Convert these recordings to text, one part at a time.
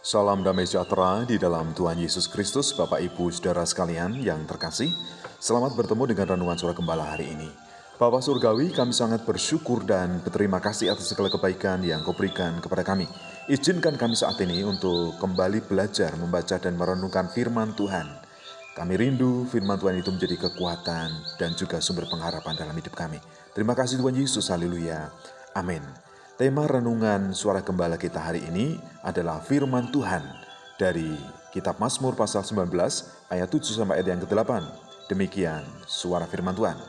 Salam damai sejahtera di dalam Tuhan Yesus Kristus, Bapak Ibu Saudara sekalian yang terkasih. Selamat bertemu dengan Renungan Suara Gembala hari ini. Bapa Surgawi, kami sangat bersyukur dan berterima kasih atas segala kebaikan yang Kau berikan kepada kami. Izinkan kami saat ini untuk kembali belajar, membaca dan merenungkan firman Tuhan. Kami rindu firman Tuhan itu menjadi kekuatan dan juga sumber pengharapan dalam hidup kami. Terima kasih Tuhan Yesus, haleluya. Amin. Tema renungan Suara Gembala kita hari ini adalah firman Tuhan dari kitab Mazmur pasal 19 ayat 7 sampai ayat yang ke-8. Demikian suara firman Tuhan.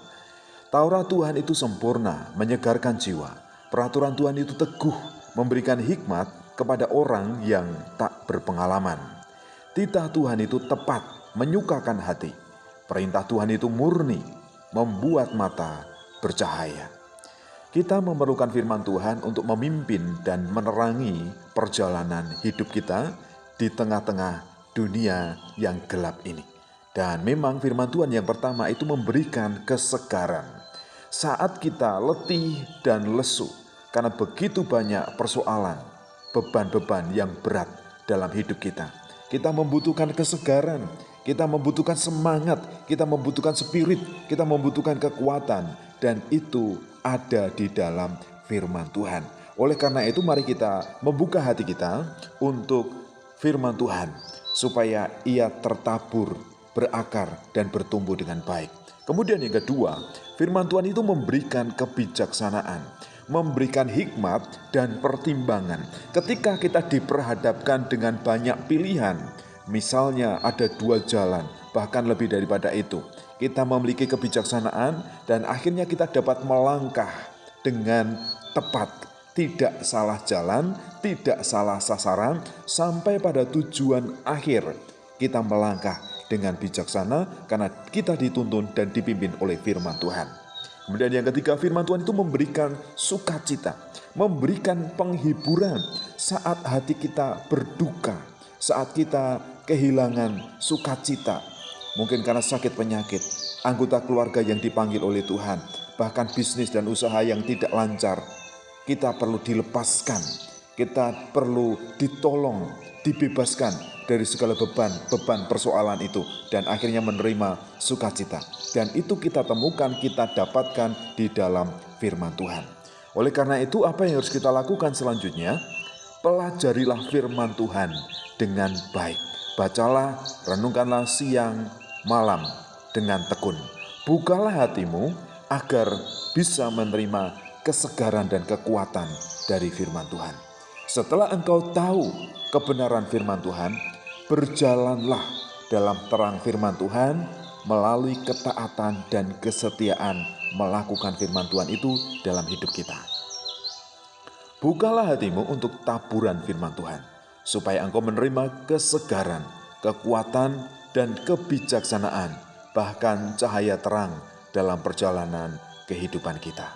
Taurat Tuhan itu sempurna, menyegarkan jiwa. Peraturan Tuhan itu teguh, memberikan hikmat kepada orang yang tak berpengalaman. Titah Tuhan itu tepat, menyukakan hati. Perintah Tuhan itu murni, membuat mata bercahaya. Kita memerlukan firman Tuhan untuk memimpin dan menerangi perjalanan hidup kita di tengah-tengah dunia yang gelap ini. Dan memang firman Tuhan yang pertama itu memberikan kesegaran. Saat kita letih dan lesu karena begitu banyak persoalan, beban-beban yang berat dalam hidup kita. Kita membutuhkan kesegaran, kita membutuhkan semangat, kita membutuhkan spirit, kita membutuhkan kekuatan. Dan itu ada di dalam firman Tuhan. Oleh karena itu mari kita membuka hati kita untuk firman Tuhan, supaya ia tertabur, berakar, dan bertumbuh dengan baik. Kemudian yang kedua, firman Tuhan itu memberikan kebijaksanaan, memberikan hikmat dan pertimbangan. Ketika kita diperhadapkan dengan banyak pilihan, misalnya ada 2 jalan, bahkan lebih daripada itu, kita memiliki kebijaksanaan dan akhirnya kita dapat melangkah dengan tepat, tidak salah jalan, tidak salah sasaran, sampai pada tujuan akhir kita melangkah dengan bijaksana karena kita dituntun dan dipimpin oleh firman Tuhan. Kemudian yang ketiga, firman Tuhan itu memberikan sukacita, memberikan penghiburan saat hati kita berduka, saat kita kehilangan sukacita. Mungkin karena sakit penyakit, anggota keluarga yang dipanggil oleh Tuhan, bahkan bisnis dan usaha yang tidak lancar. Kita perlu dilepaskan, kita perlu ditolong, dibebaskan dari segala beban persoalan itu, dan akhirnya menerima sukacita. Dan itu kita temukan, kita dapatkan di dalam firman Tuhan. Oleh karena itu, apa yang harus kita lakukan selanjutnya? Pelajarilah firman Tuhan dengan baik. Bacalah, renungkanlah siang, malam dengan tekun. Bukalah hatimu agar bisa menerima kesegaran dan kekuatan dari firman Tuhan. Setelah engkau tahu kebenaran firman Tuhan, berjalanlah dalam terang firman Tuhan melalui ketaatan dan kesetiaan melakukan firman Tuhan itu dalam hidup kita. Bukalah hatimu untuk taburan firman Tuhan, supaya engkau menerima kesegaran, kekuatan, dan kebijaksanaan, bahkan cahaya terang dalam perjalanan kehidupan kita.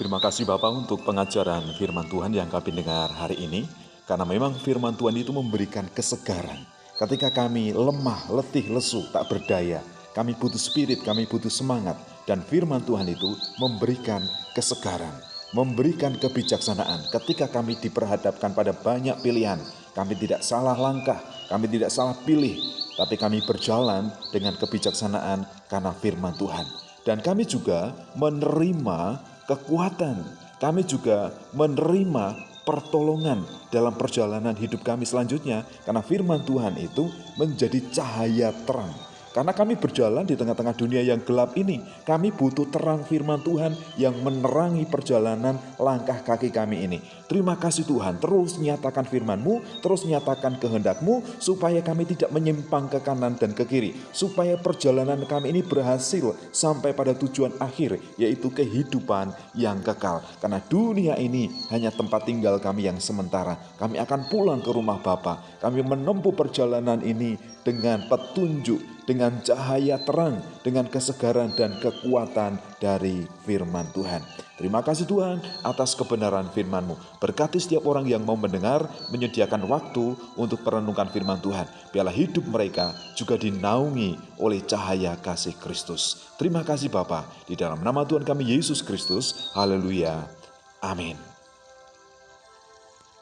Terima kasih Bapak untuk pengajaran firman Tuhan yang kami dengar hari ini, karena memang firman Tuhan itu memberikan kesegaran. Ketika kami lemah, letih, lesu, tak berdaya, kami butuh spirit, kami butuh semangat, dan firman Tuhan itu memberikan kesegaran, memberikan kebijaksanaan. Ketika kami diperhadapkan pada banyak pilihan, kami tidak salah langkah, kami tidak salah pilih, tapi kami berjalan dengan kebijaksanaan karena firman Tuhan. Dan kami juga menerima kekuatan, kami juga menerima pertolongan dalam perjalanan hidup kami selanjutnya, karena firman Tuhan itu menjadi cahaya terang. Karena kami berjalan di tengah-tengah dunia yang gelap ini, kami butuh terang firman Tuhan yang menerangi perjalanan langkah kaki kami ini. Terima kasih Tuhan, terus nyatakan firman-Mu, terus nyatakan kehendak-Mu, supaya kami tidak menyimpang ke kanan dan ke kiri, supaya perjalanan kami ini berhasil sampai pada tujuan akhir, yaitu kehidupan yang kekal. Karena dunia ini hanya tempat tinggal kami yang sementara. Kami akan pulang ke rumah Bapa. Kami menempuh perjalanan ini dengan petunjuk, dengan cahaya terang, dengan kesegaran dan kekuatan dari firman Tuhan. Terima kasih Tuhan atas kebenaran firman-Mu. Berkati setiap orang yang mau mendengar, menyediakan waktu untuk merenungkan firman Tuhan. Biarlah hidup mereka juga dinaungi oleh cahaya kasih Kristus. Terima kasih Bapa, di dalam nama Tuhan kami Yesus Kristus. Haleluya. Amin.